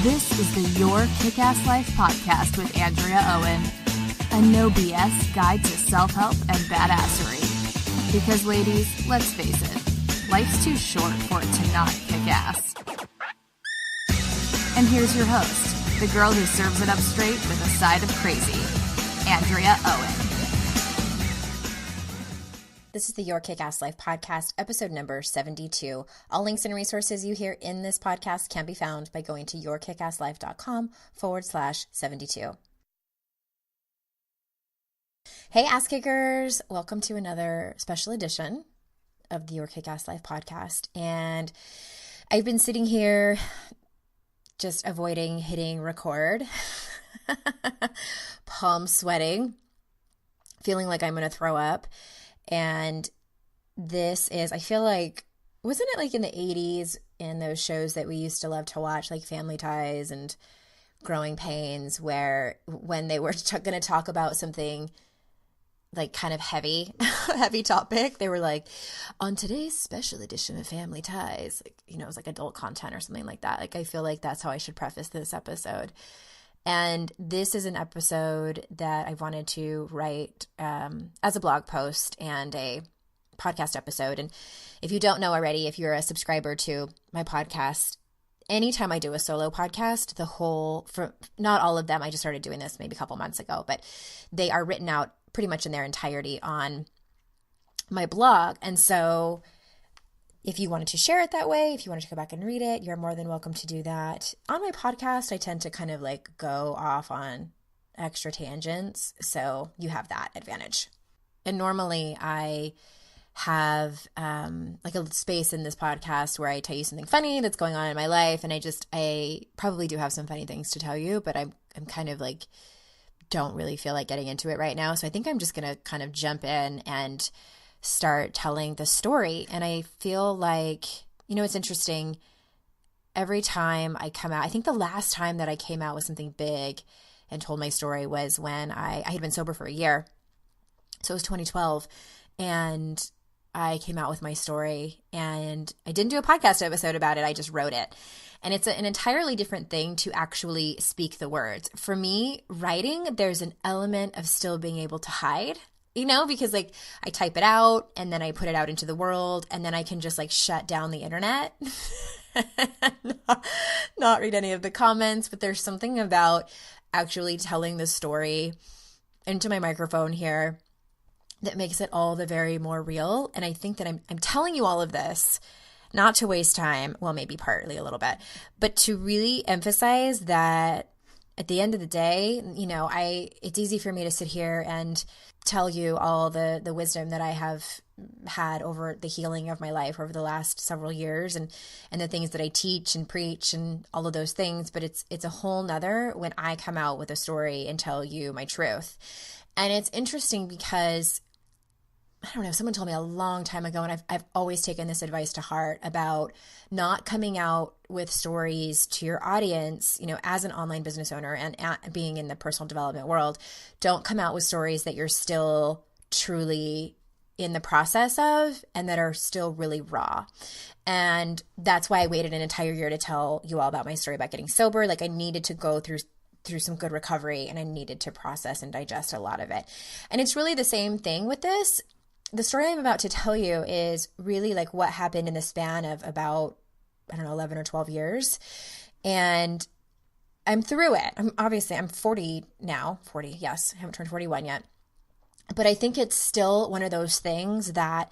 This is the Your Kick-Ass Life podcast with Andrea Owen, a no BS guide to self-help and badassery. Because ladies, let's face it, life's too short for it to not kick ass. And here's your host, the girl who serves it up straight with a side of crazy, Andrea Owen. This is the Your Kick-Ass Life podcast, episode number 72. All links and resources you hear in this podcast can be found by going to yourkickasslife.com/72. Hey, ass kickers. Welcome to another special edition of the Your Kick-Ass Life podcast. And I've been sitting here just avoiding hitting record, palm sweating, feeling like I'm going to throw up. And this is, I feel like, wasn't it like in the 80s in those shows that we used to love to watch, like Family Ties and Growing Pains, where when they were going to talk about something like kind of heavy topic, they were like, on today's special edition of Family Ties, like, you know, it was like adult content or something like that. Like, I feel like that's how I should preface this episode. And this is an episode that I wanted to write as a blog post and a podcast episode. And if you don't know already, if you're a subscriber to my podcast, anytime I do a solo podcast, not all of them, I just started doing this maybe a couple months ago, but they are written out pretty much in their entirety on my blog. And so if you wanted to share it that way, if you wanted to go back and read it, you're more than welcome to do that. On my podcast, I tend to kind of like go off on extra tangents, so you have that advantage. And normally I have like a space in this podcast where I tell you something funny that's going on in my life, and I probably do have some funny things to tell you, but I'm kind of like don't really feel like getting into it right now. So I think I'm just going to kind of jump in and start telling the story. And I feel like, you know, it's interesting. Every time I come out, I think the last time that I came out with something big and told my story was when I had been sober for a year. So it was 2012. And I came out with my story, and I didn't do a podcast episode about it. I just wrote it. And it's an entirely different thing to actually speak the words. For me, writing, there's an element of still being able to hide, you know, because like I type it out and then I put it out into the world, and then I can just like shut down the internet, not read any of the comments. But there's something about actually telling the story into my microphone here that makes it all the very more real. And I think that I'm telling you all of this not to waste time, well, maybe partly a little bit, but to really emphasize that at the end of the day, you know, it's easy for me to sit here and tell you all the wisdom that I have had over the healing of my life over the last several years, and the things that I teach and preach and all of those things. But it's a whole nother when I come out with a story and tell you my truth. And it's interesting because, I don't know, someone told me a long time ago, and I've always taken this advice to heart about not coming out with stories to your audience, you know, as an online business owner and being in the personal development world. Don't come out with stories that you're still truly in the process of and that are still really raw. And that's why I waited an entire year to tell you all about my story about getting sober. Like, I needed to go through some good recovery, and I needed to process and digest a lot of it. And it's really the same thing with this. The story I'm about to tell you is really like what happened in the span of about, 11 or 12 years. And I'm through it. I'm 40 now. 40, yes. I haven't turned 41 yet. But I think it's still one of those things that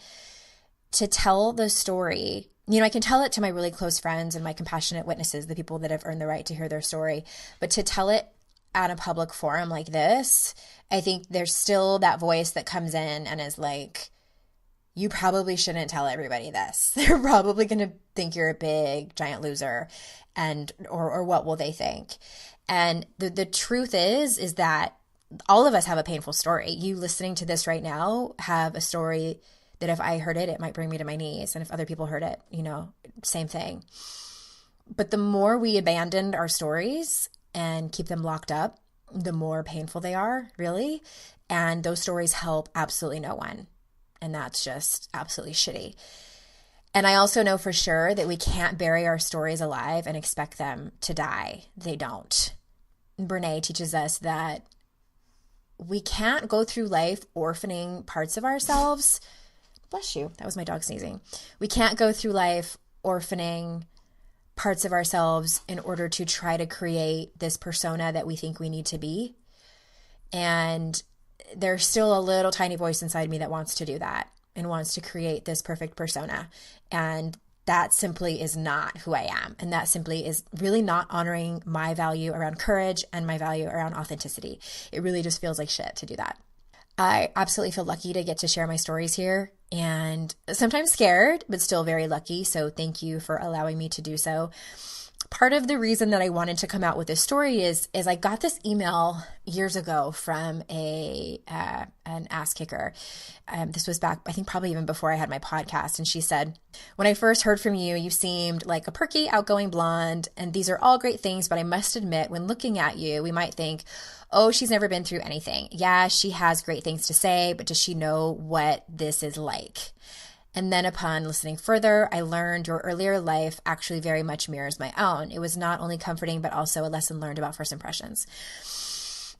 to tell the story, you know, I can tell it to my really close friends and my compassionate witnesses, the people that have earned the right to hear their story. But to tell it at a public forum like this, I think there's still that voice that comes in and is like, you probably shouldn't tell everybody this. They're probably going to think you're a big giant loser, or what will they think? And the truth is that all of us have a painful story. You listening to this right now have a story that if I heard it, it might bring me to my knees. And if other people heard it, you know, same thing. But the more we abandon our stories and keep them locked up, the more painful they are, really. And those stories help absolutely no one. And that's just absolutely shitty. And I also know for sure that we can't bury our stories alive and expect them to die. They don't. Brene teaches us that we can't go through life orphaning parts of ourselves. Bless you. That was my dog sneezing. We can't go through life orphaning parts of ourselves in order to try to create this persona that we think we need to be. And there's still a little tiny voice inside me that wants to do that and wants to create this perfect persona. And that simply is not who I am. And that simply is really not honoring my value around courage and my value around authenticity. It really just feels like shit to do that. I absolutely feel lucky to get to share my stories here, and sometimes scared, but still very lucky. So thank you for allowing me to do so. Part of the reason that I wanted to come out with this story is I got this email years ago from an ass kicker. This was back, I think probably even before I had my podcast. And she said, "When I first heard from you, you seemed like a perky, outgoing blonde. And these are all great things, but I must admit, when looking at you, we might think, oh, she's never been through anything. Yeah, she has great things to say, but does she know what this is like? And then upon listening further, I learned your earlier life actually very much mirrors my own. It was not only comforting, but also a lesson learned about first impressions."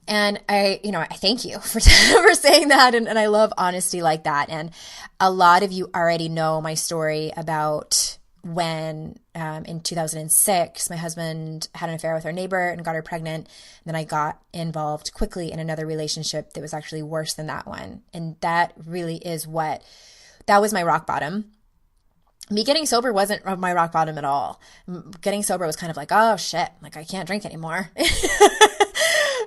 And I thank you for saying that. And I love honesty like that. And a lot of you already know my story about when in 2006, my husband had an affair with our neighbor and got her pregnant. And then I got involved quickly in another relationship that was actually worse than that one. And that really is that was my rock bottom. Me getting sober wasn't my rock bottom at all. Getting sober was kind of like, oh shit, like I can't drink anymore.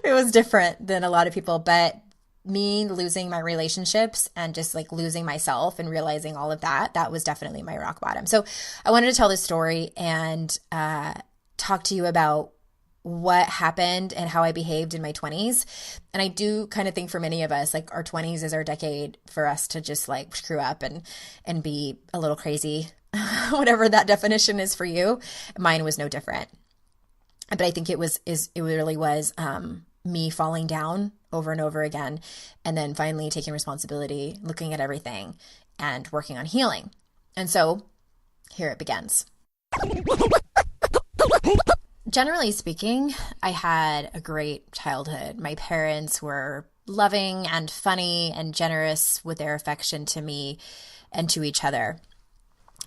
It was different than a lot of people, but me losing my relationships and just like losing myself and realizing all of that was definitely my rock bottom. So I wanted to tell this story and talk to you about what happened and how I behaved in my 20s. And I do kind of think for many of us, like our 20s is our decade for us to just like screw up and be a little crazy, whatever that definition is for you. Mine was no different. But I think it really was me falling down over and over again, and then finally taking responsibility, looking at everything, and working on healing. And so here it begins. Generally speaking, I had a great childhood. My parents were loving and funny and generous with their affection to me and to each other.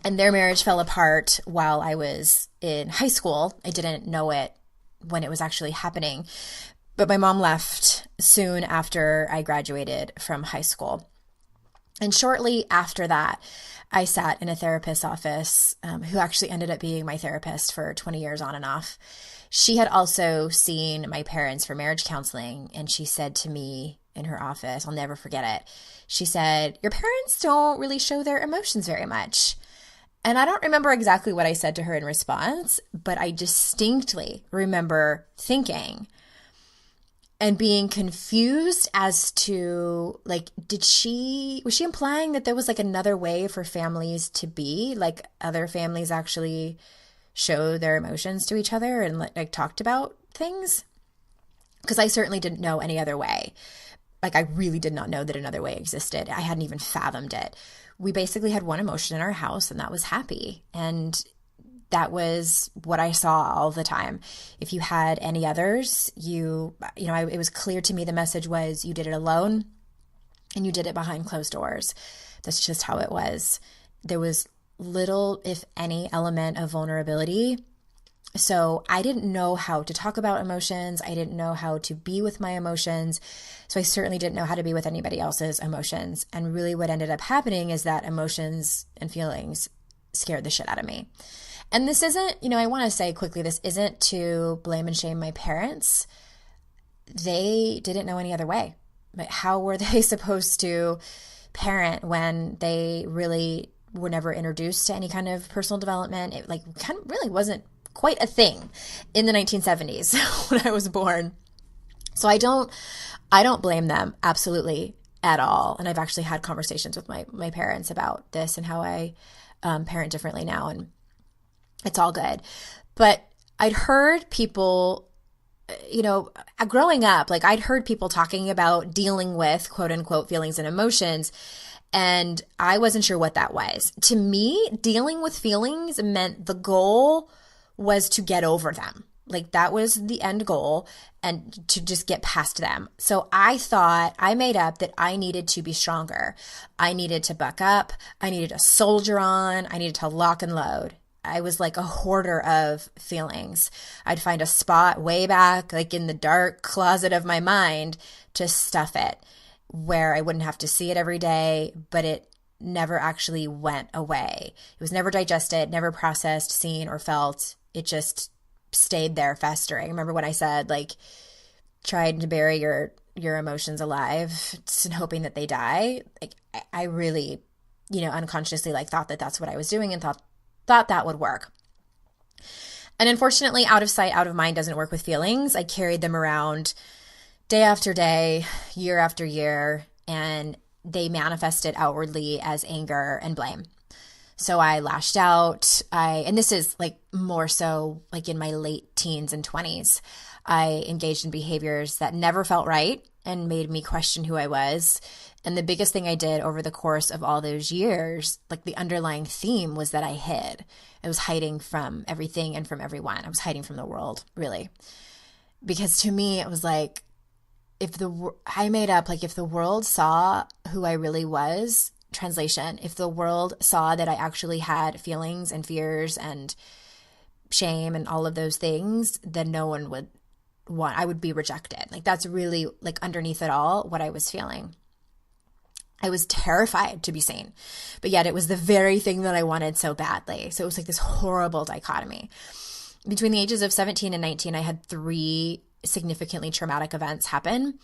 And their marriage fell apart while I was in high school. I didn't know it when it was actually happening. But my mom left soon after I graduated from high school. And shortly after that, I sat in a therapist's office who actually ended up being my therapist for 20 years on and off. She had also seen my parents for marriage counseling, and she said to me in her office, I'll never forget it, she said, "Your parents don't really show their emotions very much." And I don't remember exactly what I said to her in response, but I distinctly remember thinking and being confused as to like, was she implying that there was like another way for families to be, like other families actually show their emotions to each other and like talked about things? Because I certainly didn't know any other way. Like I really did not know that another way existed. I hadn't even fathomed it. We basically had one emotion in our house, and that was happy. And that was what I saw all the time. If you had any others, it was clear to me the message was you did it alone and you did it behind closed doors. That's just how it was. There was little, if any, element of vulnerability. So I didn't know how to talk about emotions. I didn't know how to be with my emotions. So I certainly didn't know how to be with anybody else's emotions. And really what ended up happening is that emotions and feelings scared the shit out of me. And this isn't, I want to say quickly, this isn't to blame and shame my parents. They didn't know any other way. But how were they supposed to parent when they really were never introduced to any kind of personal development? It kind of really wasn't quite a thing in the 1970s when I was born. So I don't blame them absolutely at all. And I've actually had conversations with my parents about this and how I parent differently now, and it's all good. But I'd heard people, growing up, like I'd heard people talking about dealing with quote unquote feelings and emotions. And I wasn't sure what that was. To me, dealing with feelings meant the goal was to get over them. Like that was the end goal, and to just get past them. So I made up that I needed to be stronger. I needed to buck up. I needed to soldier on. I needed to lock and load. I was like a hoarder of feelings. I'd find a spot way back, like in the dark closet of my mind, to stuff it where I wouldn't have to see it every day, but it never actually went away. It was never digested, never processed, seen, or felt. It just stayed there festering. Remember when I said, like, tried to bury your emotions alive and hoping that they die? Like, I really, unconsciously like thought that that's what I was doing and thought that would work. And unfortunately, out of sight, out of mind doesn't work with feelings. I carried them around day after day, year after year, and they manifested outwardly as anger and blame. So I lashed out. And this is like more so like in my late teens and 20s. I engaged in behaviors that never felt right and made me question who I was. And the biggest thing I did over the course of all those years, like the underlying theme, was that I hid. I was hiding from everything and from everyone. I was hiding from the world, really. Because to me, it was like, if the world saw who I really was, translation, if the world saw that I actually had feelings and fears and shame and all of those things, then no one would I would be rejected. Like that's really like underneath it all what I was feeling. I was terrified to be seen, but yet it was the very thing that I wanted so badly. So it was like this horrible dichotomy. Between the ages of 17 and 19, I had 3 significantly traumatic events happen,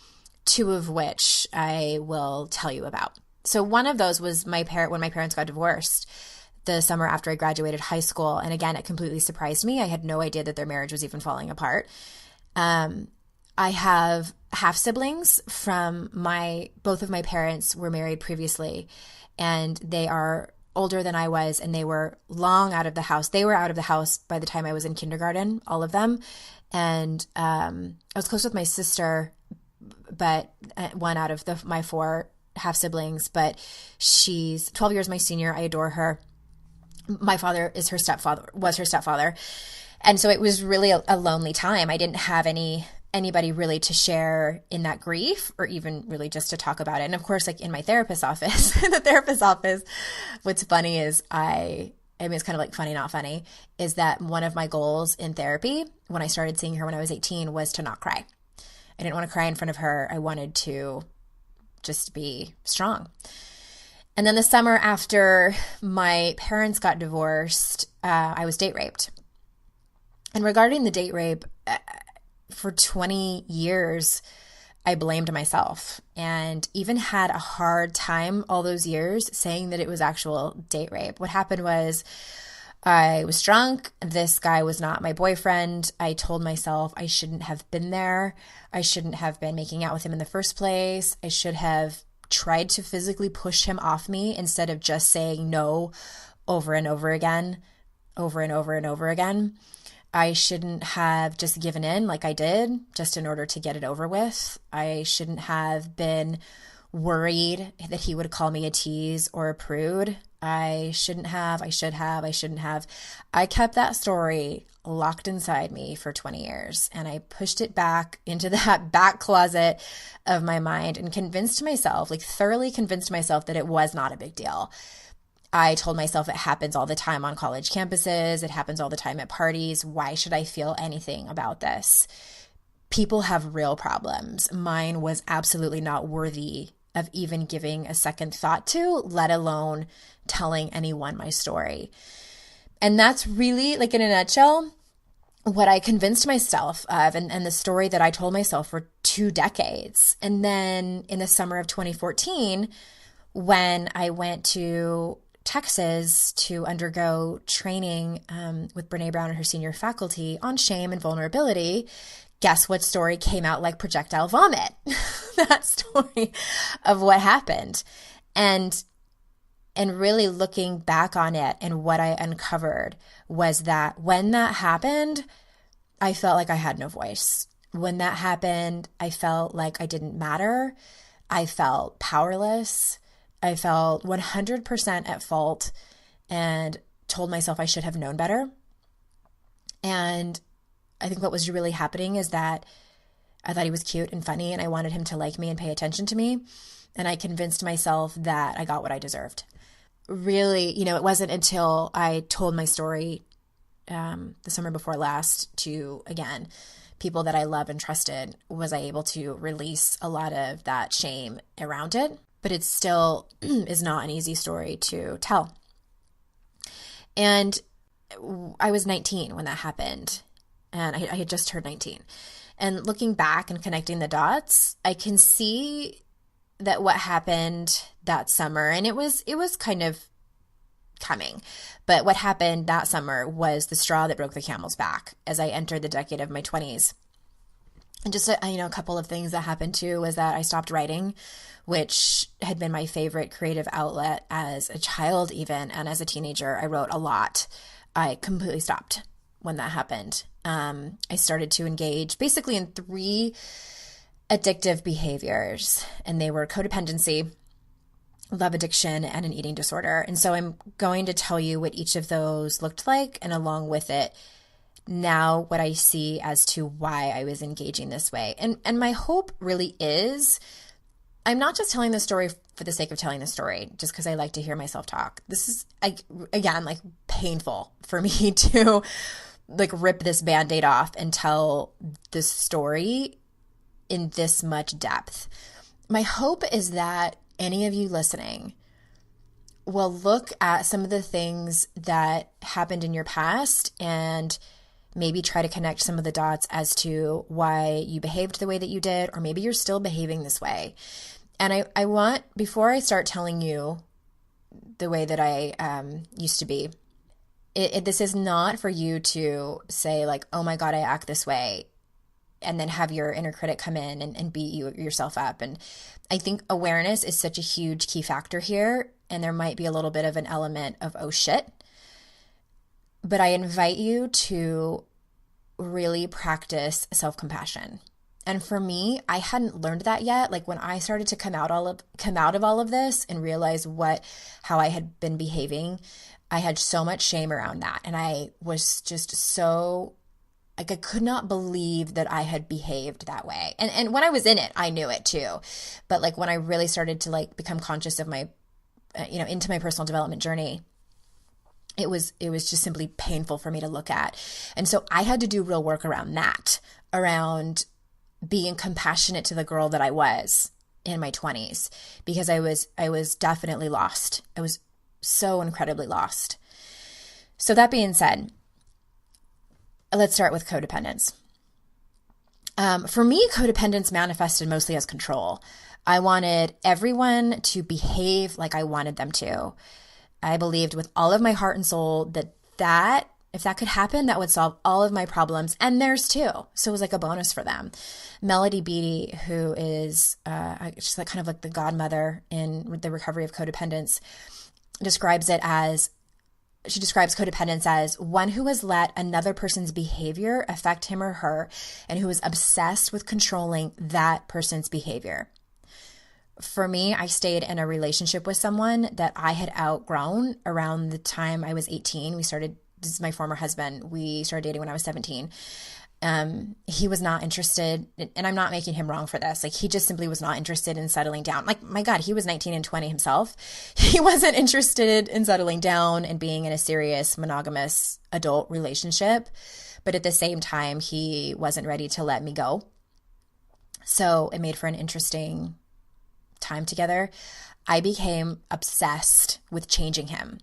2 of which I will tell you about. So one of those was when my parents got divorced the summer after I graduated high school. And again, it completely surprised me. I had no idea that their marriage was even falling apart. I have half siblings from both of my parents were married previously, and they are older than I was, and they were long out of the house. They were out of the house by the time I was in kindergarten, all of them. And I was close with my sister, but one out of my 4 half siblings, but she's 12 years my senior. I adore her. My father was her stepfather. And so it was really a lonely time. I didn't have anybody really to share in that grief, or even really just to talk about it. And of course, like in my therapist's office, what's funny is I mean, it's kind of like funny, not funny, is that one of my goals in therapy when I started seeing her when I was 18 was to not cry. I didn't want to cry in front of her. I wanted to just be strong. And then the summer after my parents got divorced, I was date raped. And regarding the date rape, for 20 years, I blamed myself and even had a hard time all those years saying that it was actual date rape. What happened was I was drunk. This guy was not my boyfriend. I told myself I shouldn't have been there. I shouldn't have been making out with him in the first place. I should have tried to physically push him off me instead of just saying no over and over again, over and over and over again. I shouldn't have just given in like I did just in order to get it over with. I shouldn't have been worried that he would call me a tease or a prude. I shouldn't have. I kept that story locked inside me for 20 years, and I pushed it back into that back closet of my mind and thoroughly convinced myself that it was not a big deal. I told myself it happens all the time on college campuses. It happens all the time at parties. Why should I feel anything about this? People have real problems. Mine was absolutely not worthy of even giving a second thought to, let alone telling anyone my story. And that's really, like in a nutshell, what I convinced myself of, and the story that I told myself for 2 decades. And then in the summer of 2014, when I went to Texas to undergo training with Brene Brown and her senior faculty on shame and vulnerability, guess what story came out like projectile vomit? That story of what happened. And really looking back on it, and what I uncovered was that when that happened, I felt like I had no voice. When that happened, I felt like I didn't matter. I felt powerless. I felt 100% at fault and told myself I should have known better. And I think what was really happening is that I thought he was cute and funny and I wanted him to like me and pay attention to me. And I convinced myself that I got what I deserved. Really, it wasn't until I told my story the summer before last to, again, people that I love and trusted, was I able to release a lot of that shame around it. But it still is not an easy story to tell. And I was 19 when that happened. And I had just turned 19. And looking back and connecting the dots, I can see that what happened that summer, and it was kind of coming, but what happened that summer was the straw that broke the camel's back as I entered the decade of my 20s. And just a couple of things that happened too was that I stopped writing, which had been my favorite creative outlet as a child even, and as a teenager I wrote a lot. I completely stopped when that happened. I started to engage basically in 3 addictive behaviors, and they were codependency, love addiction, and an eating disorder. And so I'm going to tell you what each of those looked like, and along with it, now what I see as to why I was engaging this way. And my hope really is, I'm not just telling the story for the sake of telling the story, just because I like to hear myself talk. This is, again, painful for me to rip this Band-Aid off and tell this story in this much depth. My hope is that any of you listening will look at some of the things that happened in your past and maybe try to connect some of the dots as to why you behaved the way that you did, or maybe you're still behaving this way. And I want, before I start telling you the way that I used to be, this is not for you to say oh my God, I act this way, and then have your inner critic come in and beat yourself up. And I think awareness is such a huge key factor here, and there might be a little bit of an element of, oh shit. But I invite you to really practice self-compassion. And for me, I hadn't learned that yet. When I started to come out of all of this and realize how I had been behaving, I had so much shame around that. And I was just so, I could not believe that I had behaved that way. And when I was in it, I knew it too. But when I really started to become conscious of my, into my personal development journey, it was just simply painful for me to look at. And so I had to do real work around that, around being compassionate to the girl that I was in my 20s, because I was definitely lost. I was so incredibly lost. So that being said, let's start with codependence. For me, codependence manifested mostly as control. I wanted everyone to behave like I wanted them to. I believed with all of my heart and soul that if that could happen, that would solve all of my problems, and theirs too. So it was a bonus for them. Melody Beattie, who is she's kind of the godmother in the recovery of codependence, describes codependence as one who has let another person's behavior affect him or her, and who is obsessed with controlling that person's behavior. For me, I stayed in a relationship with someone that I had outgrown around the time I was 18. This is my former husband. We started dating when I was 17. He was not interested, and I'm not making him wrong for this. He just simply was not interested in settling down. My God, he was 19 and 20 himself. He wasn't interested in settling down and being in a serious monogamous adult relationship. But at the same time, he wasn't ready to let me go. So it made for an interesting time together. I became obsessed with changing him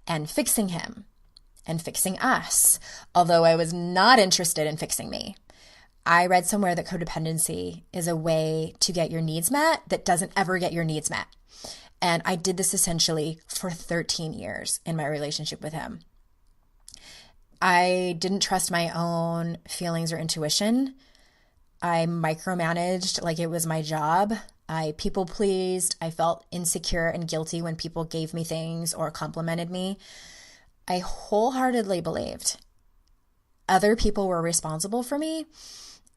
and fixing him and fixing us, although I was not interested in fixing me. I read somewhere that codependency is a way to get your needs met that doesn't ever get your needs met. And I did this essentially for 13 years in my relationship with him. I didn't trust my own feelings or intuition. I micromanaged like it was my job. I people pleased. I felt insecure and guilty when people gave me things or complimented me. I wholeheartedly believed other people were responsible for me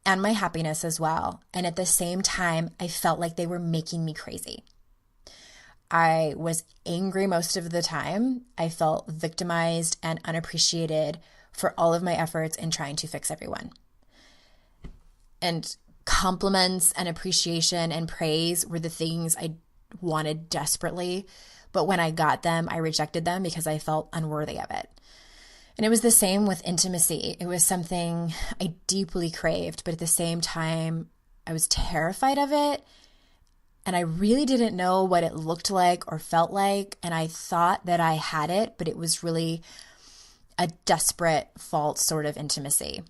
and my happiness as well. And at the same time, I felt like they were making me crazy. I was angry most of the time. I felt victimized and unappreciated for all of my efforts in trying to fix everyone. And compliments and appreciation and praise were the things I wanted desperately. But when I got them, I rejected them because I felt unworthy of it. And it was the same with intimacy. It was something I deeply craved, but at the same time, I was terrified of it. And I really didn't know what it looked like or felt like. And I thought that I had it, but it was really a desperate, false sort of intimacy.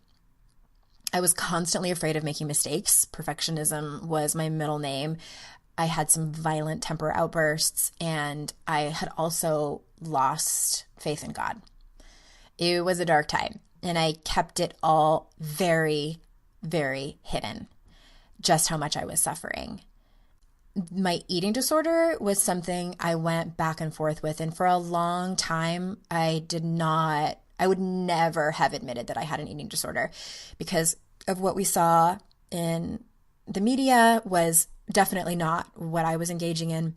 I was constantly afraid of making mistakes. Perfectionism was my middle name. I had some violent temper outbursts, and I had also lost faith in God. It was a dark time, and I kept it all very, very hidden, just how much I was suffering. My eating disorder was something I went back and forth with, and for a long time, I would never have admitted that I had an eating disorder because of what we saw in the media was definitely not what I was engaging in.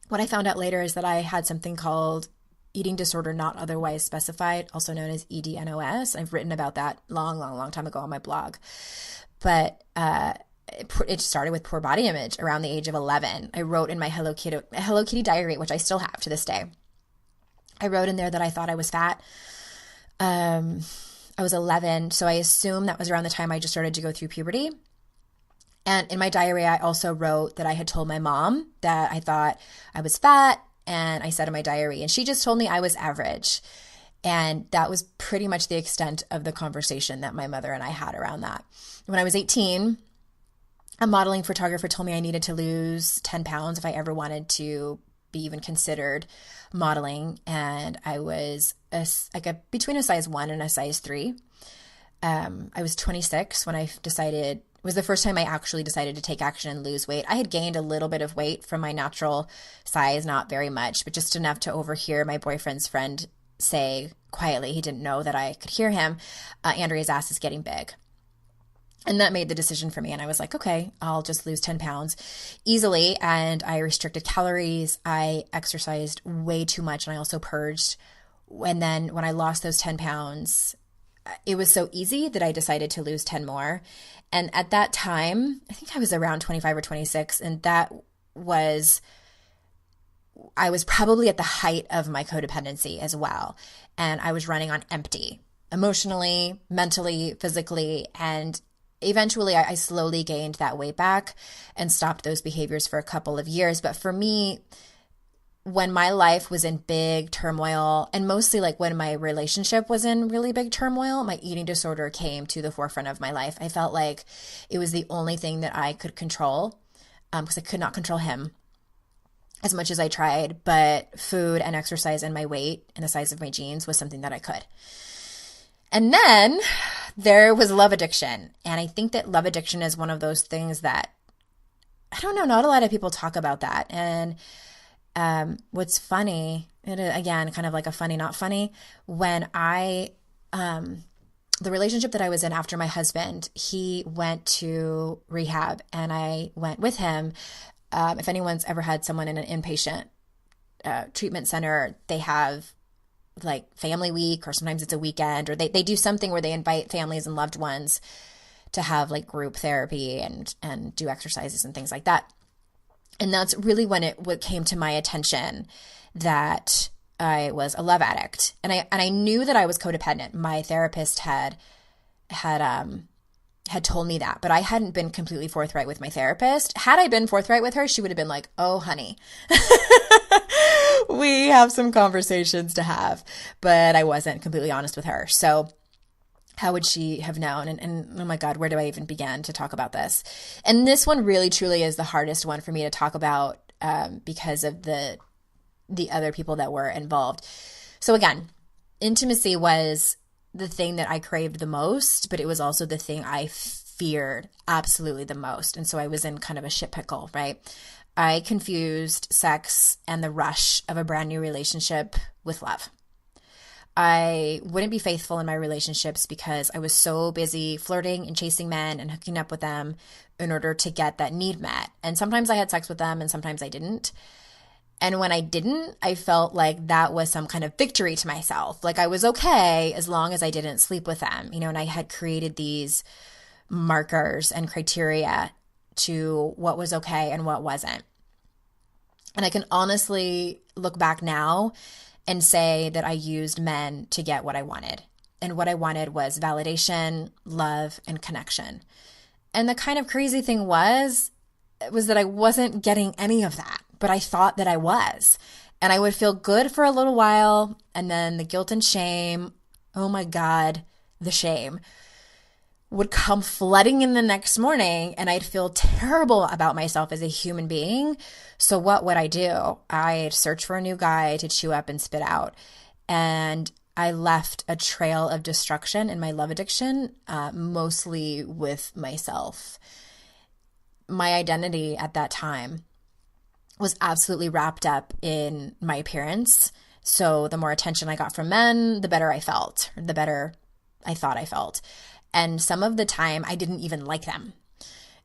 What I found out later is that I had something called eating disorder not otherwise specified, also known as EDNOS. I've written about that long time ago on my blog. But it started with poor body image around the age of 11. I wrote in my Hello Kitty diary, which I still have to this day. I wrote in there that I thought I was fat. I was 11, so I assume that was around the time I just started to go through puberty. And in my diary, I also wrote that I had told my mom that I thought I was fat, and I said in my diary, and she just told me I was average. And that was pretty much the extent of the conversation that my mother and I had around that. When I was 18, a modeling photographer told me I needed to lose 10 pounds if I ever wanted to be even considered modeling. And I was between a size 1 and a size 3. I was 26 when I decided, it was the first time I actually decided to take action and lose weight. I had gained a little bit of weight from my natural size, not very much, but just enough to overhear my boyfriend's friend say quietly, he didn't know that I could hear him, Andrea's ass is getting big. And that made the decision for me. And I was like, okay, I'll just lose 10 pounds easily. And I restricted calories. I exercised way too much. And I also purged. And then when I lost those 10 pounds, it was so easy that I decided to lose 10 more. And at that time, I think I was around 25 or 26. And I was probably at the height of my codependency as well. And I was running on empty, emotionally, mentally, physically. And eventually, I slowly gained that weight back and stopped those behaviors for a couple of years. But for me, when my life was in big turmoil, and mostly like when my relationship was in really big turmoil, my eating disorder came to the forefront of my life. I felt like it was the only thing that I could control because I could not control him as much as I tried. But food and exercise and my weight and the size of my jeans was something that I could. And then there was love addiction. And I think that love addiction is one of those things that, I don't know, not a lot of people talk about that. And what's funny, again, kind of like a funny, not funny, when the relationship that I was in after my husband, he went to rehab and I went with him. If anyone's ever had someone in an inpatient treatment center, they have like family week, or sometimes it's a weekend, or they do something where they invite families and loved ones to have like group therapy and do exercises and things like that. And that's really when what came to my attention that I was a love addict. And I knew that I was codependent. My therapist had told me that, but I hadn't been completely forthright with my therapist. Had I been forthright with her, she would have been like, oh, honey, we have some conversations to have. But I wasn't completely honest with her. So how would she have known? And oh my God, where do I even begin to talk about this? And this one really, truly is the hardest one for me to talk about because of the other people that were involved. So again, intimacy was the thing that I craved the most, but it was also the thing I feared absolutely the most. And so I was in kind of a shit pickle, right? I confused sex and the rush of a brand new relationship with love. I wouldn't be faithful in my relationships because I was so busy flirting and chasing men and hooking up with them in order to get that need met. And sometimes I had sex with them and sometimes I didn't. And when I didn't, I felt like that was some kind of victory to myself. Like I was okay as long as I didn't sleep with them, and I had created these markers and criteria to what was okay and what wasn't. And I can honestly look back now and say that I used men to get what I wanted. And what I wanted was validation, love, and connection. And the kind of crazy thing was that I wasn't getting any of that, but I thought that I was. And I would feel good for a little while, and then the guilt and shame, oh my God, the shame, would come flooding in the next morning, and I'd feel terrible about myself as a human being. So what would I do? I'd search for a new guy to chew up and spit out. And I left a trail of destruction in my love addiction, mostly with myself. My identity at that time was absolutely wrapped up in my appearance. So the more attention I got from men, the better I felt, or the better I thought I felt. And some of the time I didn't even like them.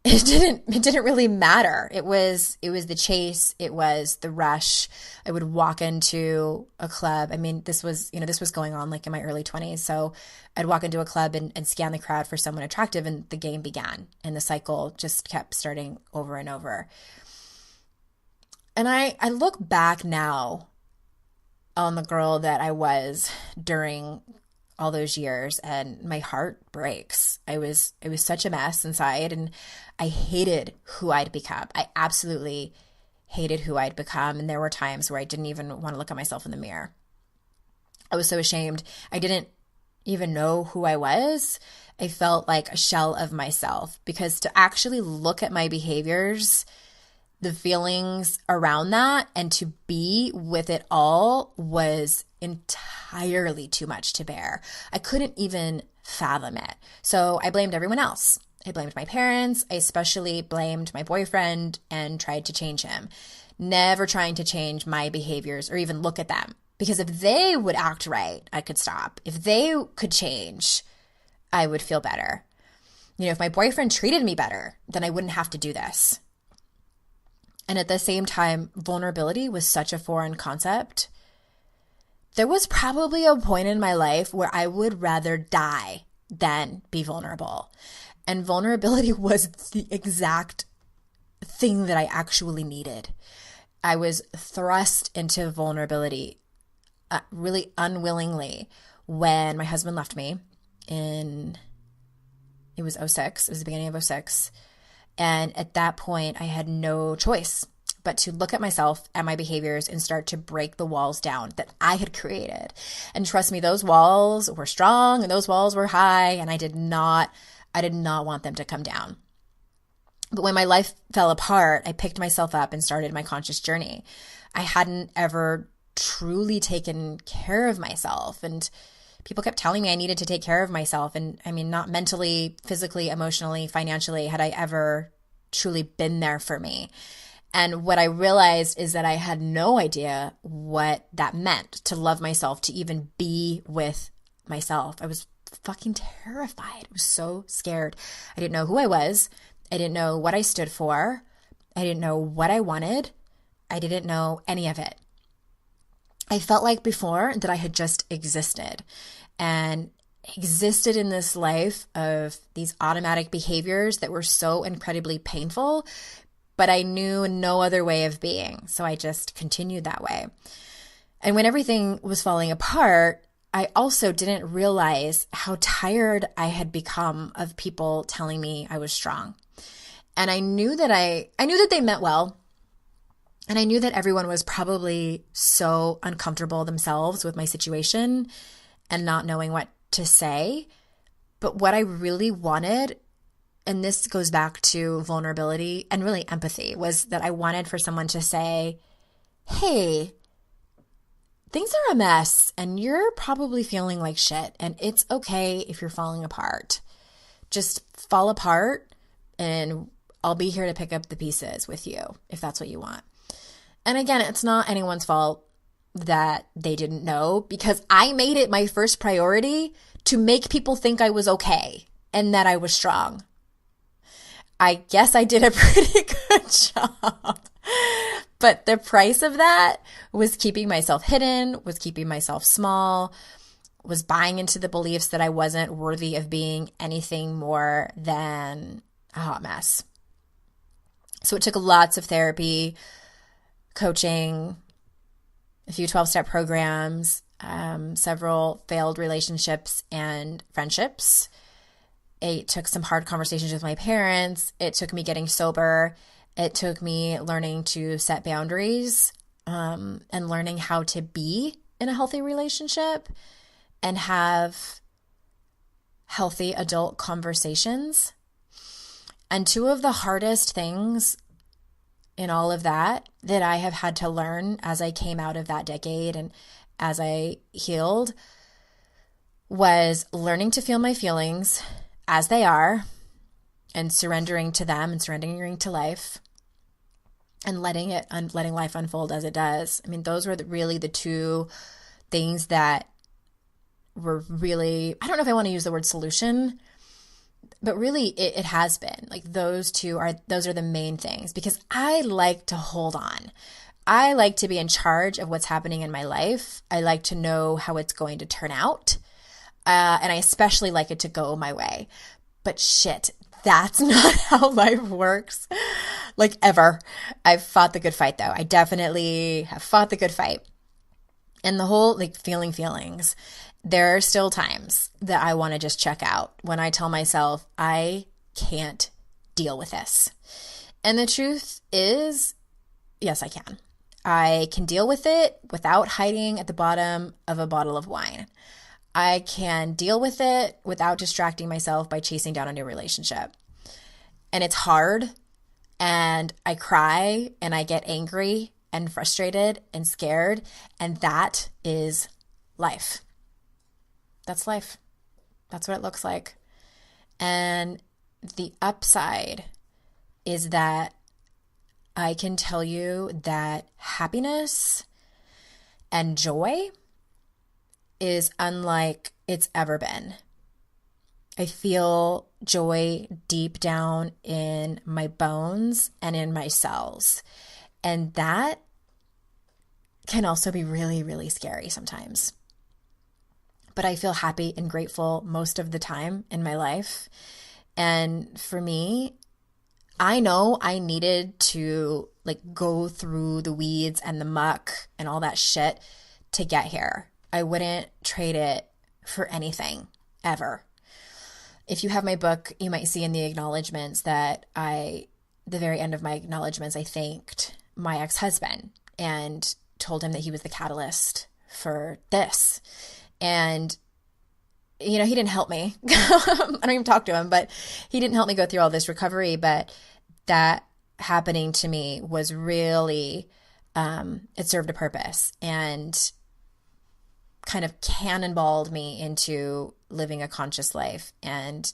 It didn't really matter. It was the chase. It was the rush. I would walk into a club. I mean, this was going on like in my early 20s. So I'd walk into a club and scan the crowd for someone attractive, and the game began, and the cycle just kept starting over and over. And I look back now on the girl that I was during all those years, and my heart breaks. I was such a mess inside, and I hated who I'd become. I absolutely hated who I'd become. And there were times where I didn't even want to look at myself in the mirror. I was so ashamed. I didn't even know who I was. I felt like a shell of myself, because to actually look at my behaviors, the feelings around that, and to be with it all was entirely too much to bear. I couldn't even fathom it. So I blamed everyone else. I blamed my parents. I especially blamed my boyfriend and tried to change him, never trying to change my behaviors or even look at them. Because if they would act right, I could stop. If they could change, I would feel better. If my boyfriend treated me better, then I wouldn't have to do this. And at the same time, vulnerability was such a foreign concept. There was probably a point in my life where I would rather die than be vulnerable. And vulnerability was the exact thing that I actually needed. I was thrust into vulnerability really unwillingly when my husband left me it was 2006. It was the beginning of 2006. And at that point, I had no choice but to look at myself and my behaviors and start to break the walls down that I had created. And trust me, those walls were strong and those walls were high, and I did not want them to come down. But when my life fell apart, I picked myself up and started my conscious journey. I hadn't ever truly taken care of myself, and people kept telling me I needed to take care of myself. And I mean, not mentally, physically, emotionally, financially, had I ever truly been there for me. And what I realized is that I had no idea what that meant to love myself, to even be with myself. I was fucking terrified. I was so scared. I didn't know who I was. I didn't know what I stood for. I didn't know what I wanted. I didn't know any of it. I felt like before that I had just existed and existed in this life of these automatic behaviors that were so incredibly painful, but I knew no other way of being. So I just continued that way. And when everything was falling apart, I also didn't realize how tired I had become of people telling me I was strong. And I knew that they meant well. And I knew that everyone was probably so uncomfortable themselves with my situation and not knowing what to say. But what I really wanted, and this goes back to vulnerability and really empathy, was that I wanted for someone to say, hey, things are a mess and you're probably feeling like shit, and it's okay if you're falling apart. Just fall apart and I'll be here to pick up the pieces with you if that's what you want. And again, it's not anyone's fault that they didn't know, because I made it my first priority to make people think I was okay and that I was strong. I guess I did a pretty good job. But the price of that was keeping myself hidden, was keeping myself small, was buying into the beliefs that I wasn't worthy of being anything more than a hot mess. So it took lots of therapy, coaching, a few 12-step programs, several failed relationships and friendships. It took some hard conversations with my parents. It took me getting sober. It took me learning to set boundaries, and learning how to be in a healthy relationship and have healthy adult conversations. And two of the hardest things in all of that I have had to learn as I came out of that decade and as I healed was learning to feel my feelings as they are and surrendering to them and surrendering to life and letting life unfold as it does. I mean, those were really the two things that were really, I don't know if I want to use the word solution, but really it has been like those are the main things, because I like to hold on. I like to be in charge of what's happening in my life. I like to know how it's going to turn out. And I especially like it to go my way. But shit, that's not how life works. Like ever. I've fought the good fight though. I definitely have fought the good fight. And the whole like feeling feelings. There are still times that I want to just check out when I tell myself I can't deal with this. And the truth is, yes, I can. I can deal with it without hiding at the bottom of a bottle of wine. I can deal with it without distracting myself by chasing down a new relationship. And it's hard, and I cry, and I get angry and frustrated and scared, and that is life. That's life. That's what it looks like. And the upside is that I can tell you that happiness and joy is unlike it's ever been. I feel joy deep down in my bones and in my cells. And that can also be really, really scary sometimes. But I feel happy and grateful most of the time in my life. And for me, I know I needed to like go through the weeds and the muck and all that shit to get here. I wouldn't trade it for anything ever. If you have my book, you might see in the acknowledgments that the very end of my acknowledgments, I thanked my ex-husband and told him that he was the catalyst for this. And, you know, he didn't help me. I don't even talk to him, but he didn't help me go through all this recovery. But that happening to me was really, it served a purpose and kind of cannonballed me into living a conscious life and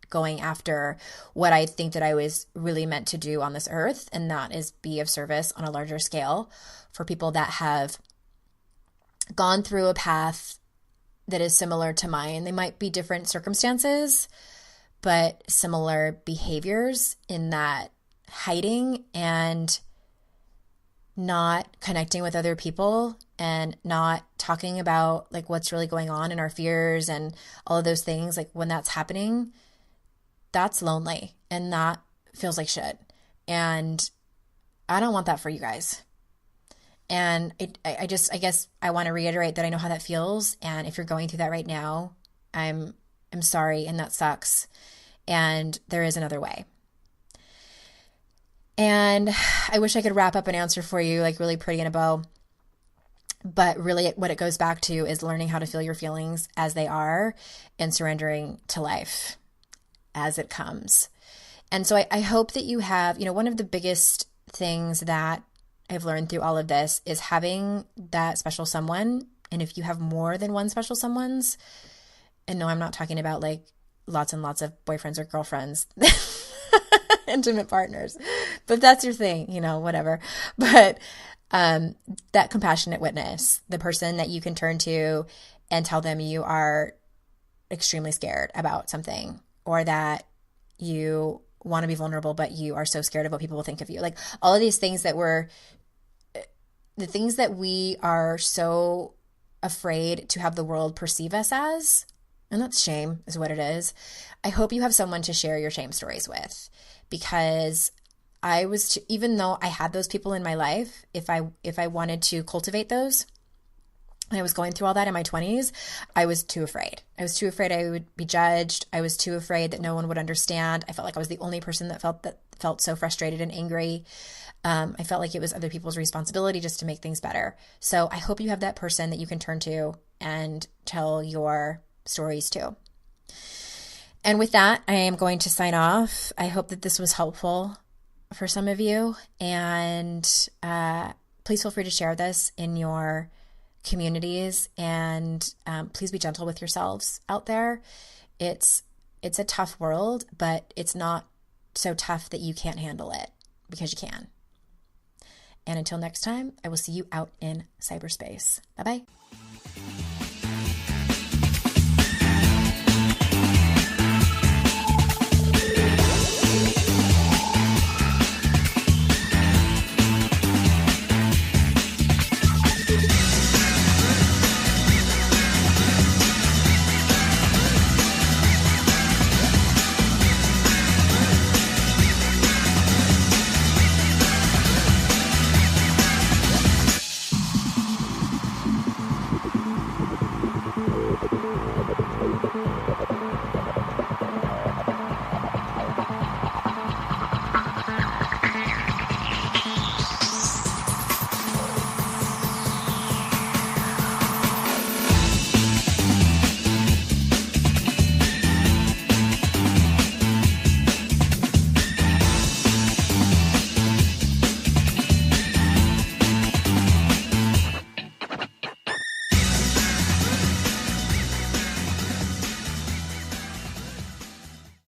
going after what I think that I was really meant to do on this earth. And that is be of service on a larger scale for people that have gone through a path that is similar to mine. They might be different circumstances, but similar behaviors in that hiding and not connecting with other people and not talking about like what's really going on in our fears and all of those things. Like when that's happening, that's lonely and that feels like shit. And I don't want that for you guys. And I guess I want to reiterate that I know how that feels. And if you're going through that right now, I'm sorry, and that sucks. And there is another way. And I wish I could wrap up an answer for you, like really pretty in a bow. But really what it goes back to is learning how to feel your feelings as they are and surrendering to life as it comes. And so I hope that you have, one of the biggest things that I've learned through all of this is having that special someone. And if you have more than one special someone's, and no, I'm not talking about like lots and lots of boyfriends or girlfriends, intimate partners, but that's your thing, whatever. But that compassionate witness, the person that you can turn to and tell them you are extremely scared about something, or that you want to be vulnerable, but you are so scared of what people will think of you. Like all of these things that we're the things that we are so afraid to have the world perceive us as, and that's shame is what it is. I hope you have someone to share your shame stories with, because even though I had those people in my life, if I wanted to cultivate those, and I was going through all that in my 20s, I was too afraid. I was too afraid I would be judged. I was too afraid that no one would understand. I felt like I was the only person that felt so frustrated and angry. I felt like it was other people's responsibility just to make things better. So I hope you have that person that you can turn to and tell your stories to. And with that, I am going to sign off. I hope that this was helpful for some of you. And please feel free to share this in your communities, and please be gentle with yourselves out there. It's a tough world, but it's not so tough that you can't handle it, because you can. And until next time, I will see you out in cyberspace. Bye-bye.